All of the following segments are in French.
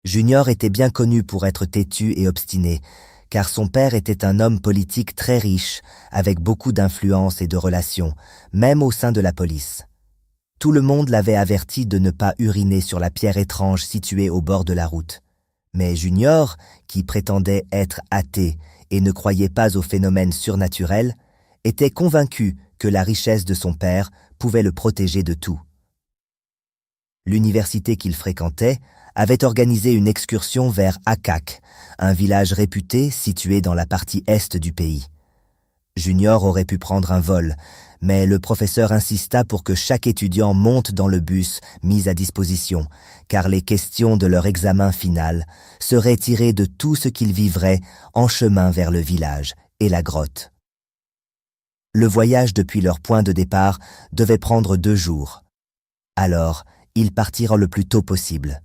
Junior était bien connu pour être têtu et obstiné, car son père était un homme politique très riche, avec beaucoup d'influence et de relations, même au sein de la police. Tout le monde l'avait averti de ne pas uriner sur la pierre étrange située au bord de la route. Mais Junior, qui prétendait être athée et ne croyait pas aux phénomènes surnaturels, était convaincu que la richesse de son père pouvait le protéger de tout. L'université qu'il fréquentait avait organisé une excursion vers Akak, un village réputé situé dans la partie est du pays. Junior aurait pu prendre un vol, mais le professeur insista pour que chaque étudiant monte dans le bus mis à disposition, car les questions de leur examen final seraient tirées de tout ce qu'ils vivraient en chemin vers le village et la grotte. Le voyage depuis leur point de départ devait prendre 2 jours. Alors, ils partirent le plus tôt possible.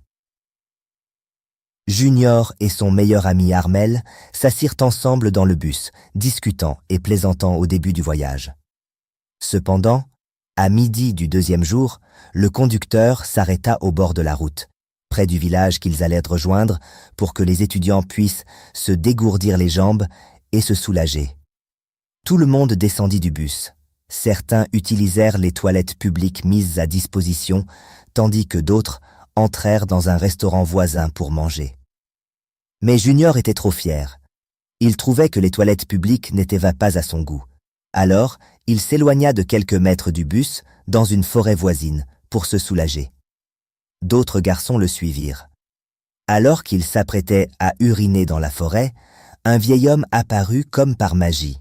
Junior et son meilleur ami Armel s'assirent ensemble dans le bus, discutant et plaisantant au début du voyage. Cependant, à midi du 2e jour, le conducteur s'arrêta au bord de la route, près du village qu'ils allaient rejoindre pour que les étudiants puissent se dégourdir les jambes et se soulager. Tout le monde descendit du bus. Certains utilisèrent les toilettes publiques mises à disposition, tandis que d'autres entrèrent dans un restaurant voisin pour manger. Mais Junior était trop fier. Il trouvait que les toilettes publiques n'étaient pas à son goût. Alors, il s'éloigna de quelques mètres du bus, dans une forêt voisine, pour se soulager. D'autres garçons le suivirent. Alors qu'il s'apprêtait à uriner dans la forêt, un vieil homme apparut comme par magie.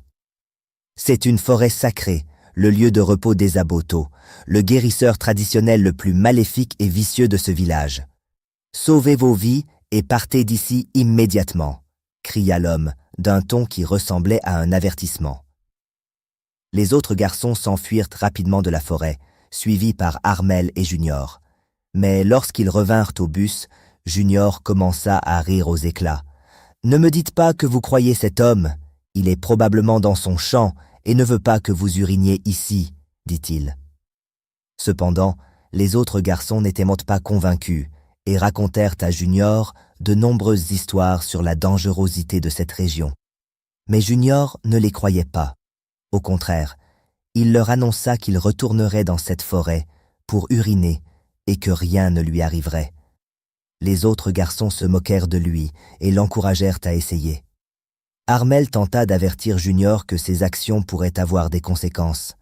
C'est une forêt sacrée, le lieu de repos des Aboto, le guérisseur traditionnel le plus maléfique et vicieux de ce village. « Sauvez vos vies et partez d'ici immédiatement », cria l'homme, d'un ton qui ressemblait à un avertissement. Les autres garçons s'enfuirent rapidement de la forêt, suivis par Armel et Junior. Mais lorsqu'ils revinrent au bus, Junior commença à rire aux éclats. « Ne me dites pas que vous croyez cet homme. Il est probablement dans son champ et ne veut pas que vous uriniez ici, dit-il. » Cependant, les autres garçons n'étaient pas convaincus et racontèrent à Junior de nombreuses histoires sur la dangerosité de cette région. Mais Junior ne les croyait pas. Au contraire, il leur annonça qu'il retournerait dans cette forêt pour uriner et que rien ne lui arriverait. Les autres garçons se moquèrent de lui et l'encouragèrent à essayer. Armel tenta d'avertir Junior que ses actions pourraient avoir des conséquences,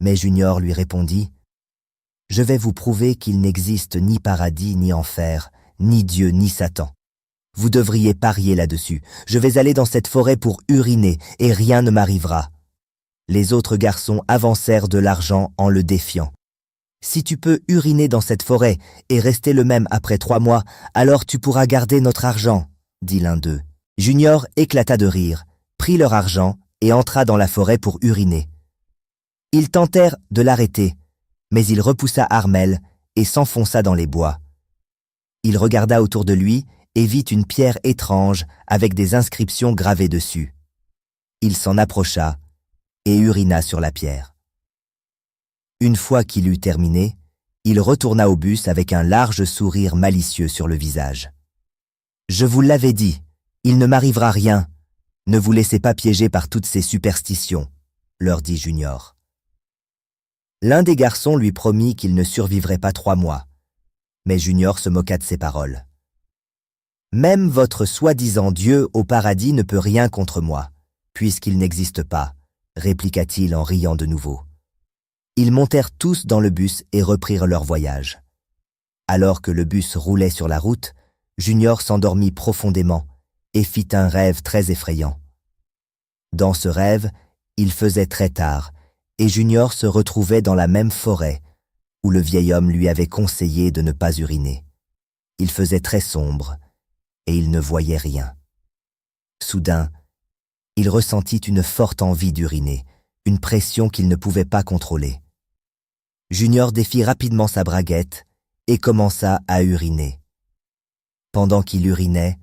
mais Junior lui répondit « Je vais vous prouver qu'il n'existe ni paradis ni enfer, ni Dieu ni Satan. Vous devriez parier là-dessus. Je vais aller dans cette forêt pour uriner et rien ne m'arrivera. » Les autres garçons avancèrent de l'argent en le défiant. « Si tu peux uriner dans cette forêt et rester le même après 3 mois, alors tu pourras garder notre argent, » dit l'un d'eux. Junior éclata de rire, prit leur argent et entra dans la forêt pour uriner. Ils tentèrent de l'arrêter, mais il repoussa Armel et s'enfonça dans les bois. Il regarda autour de lui et vit une pierre étrange avec des inscriptions gravées dessus. Il s'en approcha et urina sur la pierre. Une fois qu'il eut terminé, il retourna au bus avec un large sourire malicieux sur le visage. « Je vous l'avais dit, il ne m'arrivera rien. Ne vous laissez pas piéger par toutes ces superstitions, » leur dit Junior. L'un des garçons lui promit qu'il ne survivrait pas 3 mois, mais Junior se moqua de ses paroles. « Même votre soi-disant Dieu au paradis ne peut rien contre moi, puisqu'il n'existe pas, » répliqua-t-il en riant de nouveau. Ils montèrent tous dans le bus et reprirent leur voyage. Alors que le bus roulait sur la route, Junior s'endormit profondément et fit un rêve très effrayant. Dans ce rêve, il faisait très tard et Junior se retrouvait dans la même forêt où le vieil homme lui avait conseillé de ne pas uriner. Il faisait très sombre et il ne voyait rien. Soudain, il ressentit une forte envie d'uriner, une pression qu'il ne pouvait pas contrôler. Junior défit rapidement sa braguette et commença à uriner. Pendant qu'il urinait,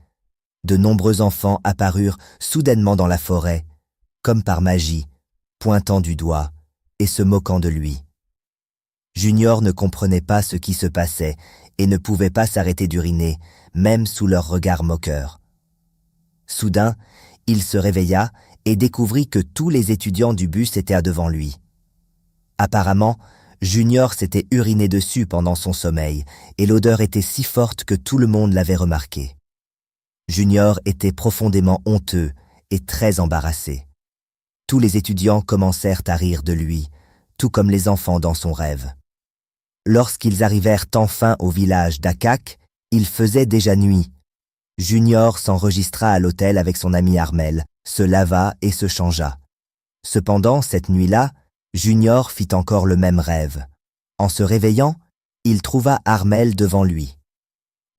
de nombreux enfants apparurent soudainement dans la forêt, comme par magie, pointant du doigt et se moquant de lui. Junior ne comprenait pas ce qui se passait et ne pouvaient pas s'arrêter d'uriner, même sous leur regard moqueur. Soudain, il se réveilla et découvrit que tous les étudiants du bus étaient devant lui. Apparemment, Junior s'était uriné dessus pendant son sommeil, et l'odeur était si forte que tout le monde l'avait remarqué. Junior était profondément honteux et très embarrassé. Tous les étudiants commencèrent à rire de lui, tout comme les enfants dans son rêve. Lorsqu'ils arrivèrent enfin au village d'Akak, il faisait déjà nuit. Junior s'enregistra à l'hôtel avec son ami Armel, se lava et se changea. Cependant, cette nuit-là, Junior fit encore le même rêve. En se réveillant, il trouva Armel devant lui.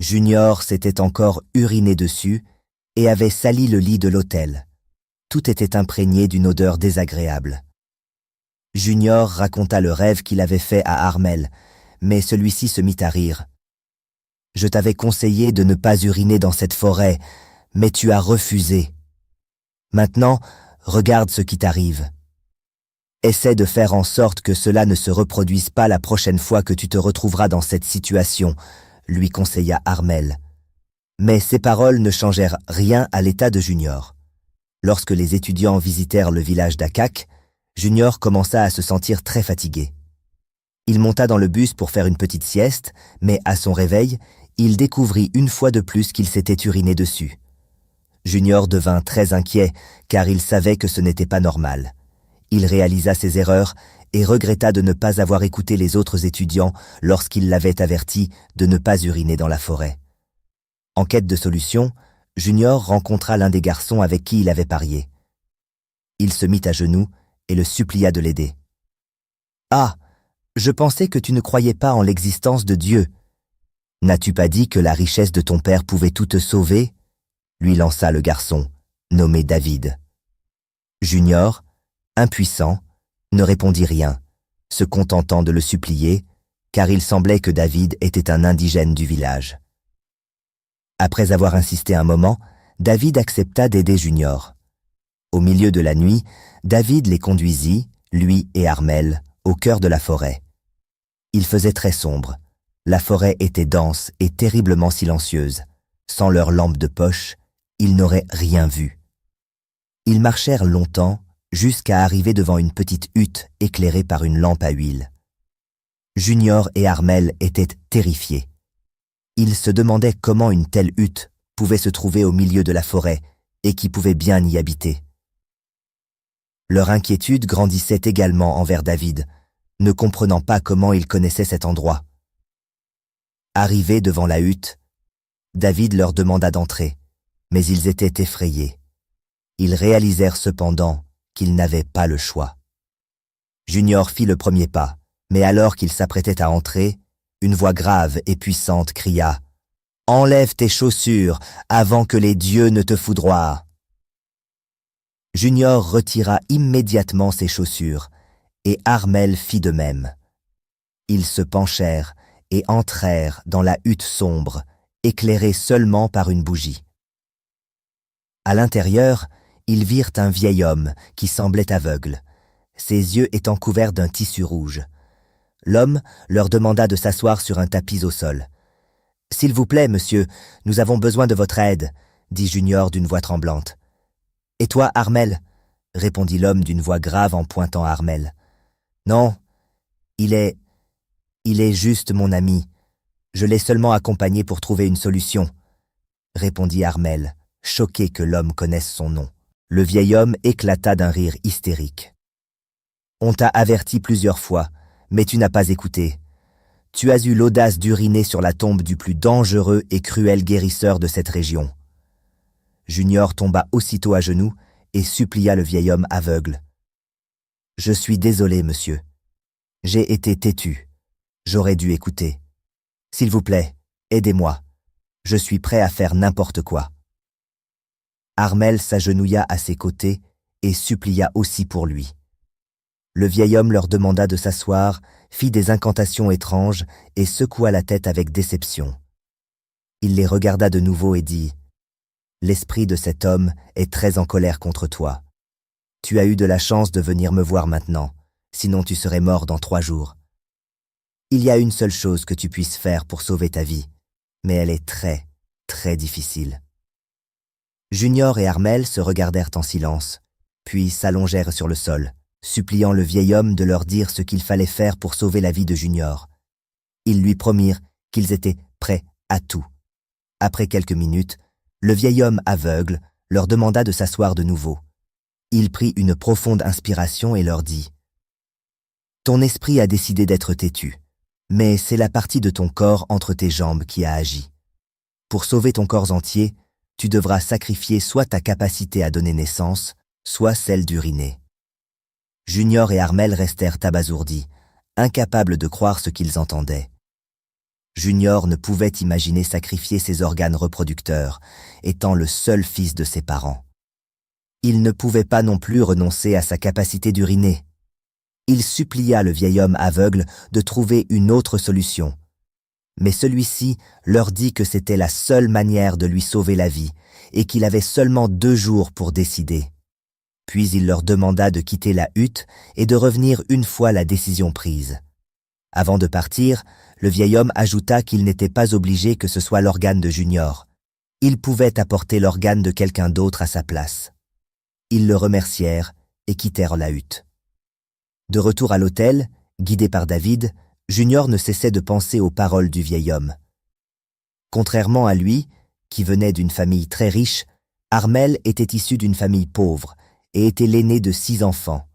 Junior s'était encore uriné dessus et avait sali le lit de l'hôtel. Tout était imprégné d'une odeur désagréable. Junior raconta le rêve qu'il avait fait à Armel, mais celui-ci se mit à rire. « Je t'avais conseillé de ne pas uriner dans cette forêt, mais tu as refusé. Maintenant, regarde ce qui t'arrive. Essaie de faire en sorte que cela ne se reproduise pas la prochaine fois que tu te retrouveras dans cette situation, » lui conseilla Armel. Mais ces paroles ne changèrent rien à l'état de Junior. Lorsque les étudiants visitèrent le village d'Akak, Junior commença à se sentir très fatigué. Il monta dans le bus pour faire une petite sieste, mais à son réveil, il découvrit une fois de plus qu'il s'était uriné dessus. Junior devint très inquiet, car il savait que ce n'était pas normal. Il réalisa ses erreurs et regretta de ne pas avoir écouté les autres étudiants lorsqu'ils l'avaient averti de ne pas uriner dans la forêt. En quête de solution, Junior rencontra l'un des garçons avec qui il avait parié. Il se mit à genoux et le supplia de l'aider. « Ah, je pensais que tu ne croyais pas en l'existence de Dieu. N'as-tu pas dit que la richesse de ton père pouvait tout te sauver ?» lui lança le garçon, nommé David. Junior, impuissant, ne répondit rien, se contentant de le supplier, car il semblait que David était un indigène du village. Après avoir insisté un moment, David accepta d'aider Junior. Au milieu de la nuit, David les conduisit, lui et Armel, au cœur de la forêt. Il faisait très sombre. La forêt était dense et terriblement silencieuse. Sans leur lampe de poche, ils n'auraient rien vu. Ils marchèrent longtemps, jusqu'à arriver devant une petite hutte éclairée par une lampe à huile. Junior et Armel étaient terrifiés. Ils se demandaient comment une telle hutte pouvait se trouver au milieu de la forêt et qui pouvait bien y habiter. Leur inquiétude grandissait également envers David, ne comprenant pas comment il connaissait cet endroit. Arrivés devant la hutte, David leur demanda d'entrer, mais ils étaient effrayés. Ils réalisèrent cependant qu'ils n'avaient pas le choix. Junior fit le premier pas, mais alors qu'il s'apprêtait à entrer, une voix grave et puissante cria « Enlève tes chaussures avant que les dieux ne te foudroient !» Junior retira immédiatement ses chaussures, et Armel fit de même. Ils se penchèrent et entrèrent dans la hutte sombre, éclairée seulement par une bougie. À l'intérieur, ils virent un vieil homme qui semblait aveugle, ses yeux étant couverts d'un tissu rouge. L'homme leur demanda de s'asseoir sur un tapis au sol. « S'il vous plaît, monsieur, nous avons besoin de votre aide, » dit Junior d'une voix tremblante. « Et toi, Armel ?» répondit l'homme d'une voix grave en pointant à Armel. « Non, il est juste mon ami. Je l'ai seulement accompagné pour trouver une solution, » répondit Armel, choqué que l'homme connaisse son nom. Le vieil homme éclata d'un rire hystérique. « On t'a averti plusieurs fois, mais tu n'as pas écouté. Tu as eu l'audace d'uriner sur la tombe du plus dangereux et cruel guérisseur de cette région. » Junior tomba aussitôt à genoux et supplia le vieil homme aveugle. « Je suis désolé, monsieur. J'ai été têtu. J'aurais dû écouter. S'il vous plaît, aidez-moi. Je suis prêt à faire n'importe quoi. » Armel s'agenouilla à ses côtés et supplia aussi pour lui. Le vieil homme leur demanda de s'asseoir, fit des incantations étranges et secoua la tête avec déception. Il les regarda de nouveau et dit « L'esprit de cet homme est très en colère contre toi. Tu as eu de la chance de venir me voir maintenant, sinon tu serais mort dans 3 jours. » Il y a une seule chose que tu puisses faire pour sauver ta vie, mais elle est très, très difficile. Junior et Armel se regardèrent en silence, puis s'allongèrent sur le sol, suppliant le vieil homme de leur dire ce qu'il fallait faire pour sauver la vie de Junior. Ils lui promirent qu'ils étaient prêts à tout. Après quelques minutes, le vieil homme aveugle leur demanda de s'asseoir de nouveau. Il prit une profonde inspiration et leur dit « Ton esprit a décidé d'être têtu, mais c'est la partie de ton corps entre tes jambes qui a agi. Pour sauver ton corps entier, tu devras sacrifier soit ta capacité à donner naissance, soit celle d'uriner. » Junior et Armel restèrent abasourdis, incapables de croire ce qu'ils entendaient. Junior ne pouvait imaginer sacrifier ses organes reproducteurs, étant le seul fils de ses parents. Il ne pouvait pas non plus renoncer à sa capacité d'uriner. Il supplia le vieil homme aveugle de trouver une autre solution. Mais celui-ci leur dit que c'était la seule manière de lui sauver la vie et qu'il avait seulement 2 jours pour décider. Puis il leur demanda de quitter la hutte et de revenir une fois la décision prise. Avant de partir, le vieil homme ajouta qu'il n'était pas obligé que ce soit l'organe de Junior. Il pouvait apporter l'organe de quelqu'un d'autre à sa place. Ils le remercièrent et quittèrent la hutte. De retour à l'hôtel, guidé par David, Junior ne cessait de penser aux paroles du vieil homme. Contrairement à lui, qui venait d'une famille très riche, Armel était issu d'une famille pauvre et était l'aîné de 6 enfants.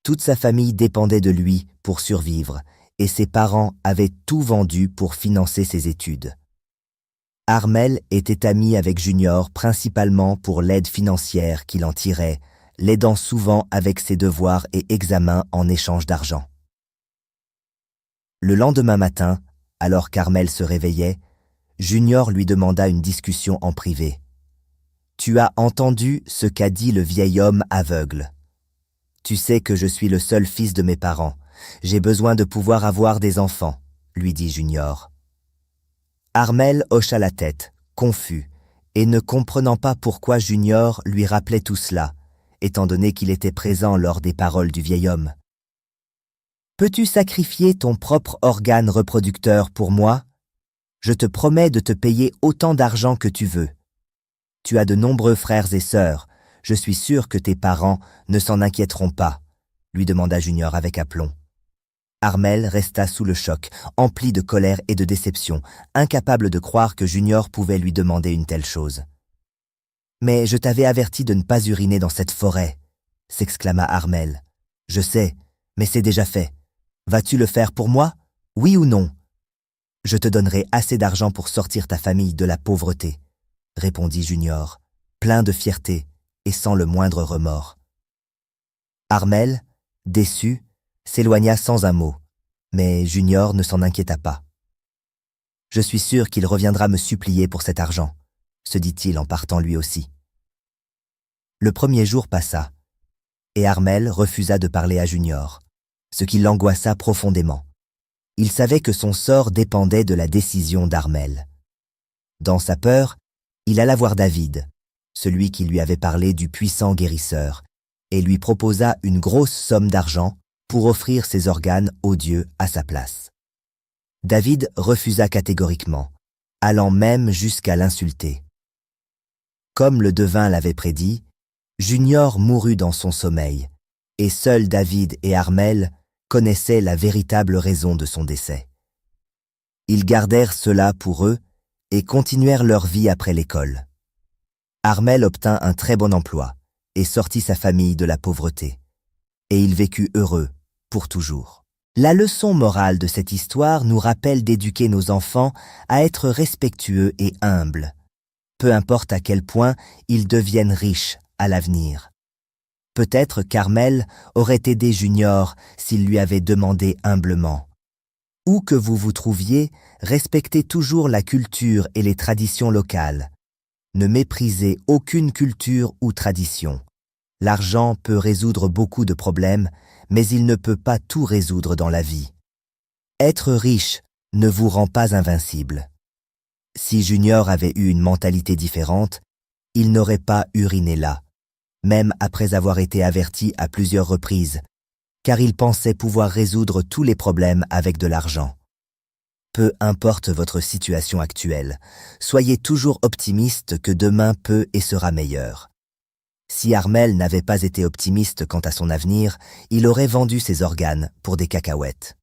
Toute sa famille dépendait de lui pour survivre, et ses parents avaient tout vendu pour financer ses études. Armel était ami avec Junior principalement pour l'aide financière qu'il en tirait, l'aidant souvent avec ses devoirs et examens en échange d'argent. Le lendemain matin, alors qu'Armel se réveillait, Junior lui demanda une discussion en privé. « Tu as entendu ce qu'a dit le vieil homme aveugle. Tu sais que je suis le seul fils de mes parents. J'ai besoin de pouvoir avoir des enfants, » lui dit Junior. Armel hocha la tête, confus, et ne comprenant pas pourquoi Junior lui rappelait tout cela, étant donné qu'il était présent lors des paroles du vieil homme. « Peux-tu sacrifier ton propre organe reproducteur pour moi? Je te promets de te payer autant d'argent que tu veux. Tu as de nombreux frères et sœurs, je suis sûr que tes parents ne s'en inquiéteront pas, » lui demanda Junior avec aplomb. Armel resta sous le choc, empli de colère et de déception, incapable de croire que Junior pouvait lui demander une telle chose. « Mais je t'avais averti de ne pas uriner dans cette forêt, » s'exclama Armel. « Je sais, mais c'est déjà fait. Vas-tu le faire pour moi, oui ou non? »« Je te donnerai assez d'argent pour sortir ta famille de la pauvreté, » répondit Junior, plein de fierté et sans le moindre remords. Armel, déçu, s'éloigna sans un mot, mais Junior ne s'en inquiéta pas. « Je suis sûr qu'il reviendra me supplier pour cet argent, » se dit-il en partant lui aussi. Le premier jour passa, et Armel refusa de parler à Junior, ce qui l'angoissa profondément. Il savait que son sort dépendait de la décision d'Armel. Dans sa peur, il alla voir David, celui qui lui avait parlé du puissant guérisseur, et lui proposa une grosse somme d'argent pour offrir ses organes au Dieu à sa place. David refusa catégoriquement, allant même jusqu'à l'insulter. Comme le devin l'avait prédit, Junior mourut dans son sommeil, et seuls David et Armel connaissaient la véritable raison de son décès. Ils gardèrent cela pour eux et continuèrent leur vie après l'école. Armel obtint un très bon emploi et sortit sa famille de la pauvreté, et il vécut heureux pour toujours. La leçon morale de cette histoire nous rappelle d'éduquer nos enfants à être respectueux et humbles, peu importe à quel point ils deviennent riches à l'avenir. Peut-être qu'Armel aurait aidé Junior s'il lui avait demandé humblement. Où que vous vous trouviez, respectez toujours la culture et les traditions locales. Ne méprisez aucune culture ou tradition. L'argent peut résoudre beaucoup de problèmes, mais il ne peut pas tout résoudre dans la vie. Être riche ne vous rend pas invincible. Si Junior avait eu une mentalité différente, il n'aurait pas uriné là, même après avoir été averti à plusieurs reprises, car il pensait pouvoir résoudre tous les problèmes avec de l'argent. Peu importe votre situation actuelle, soyez toujours optimiste que demain peut et sera meilleur. Si Armel n'avait pas été optimiste quant à son avenir, il aurait vendu ses organes pour des cacahuètes.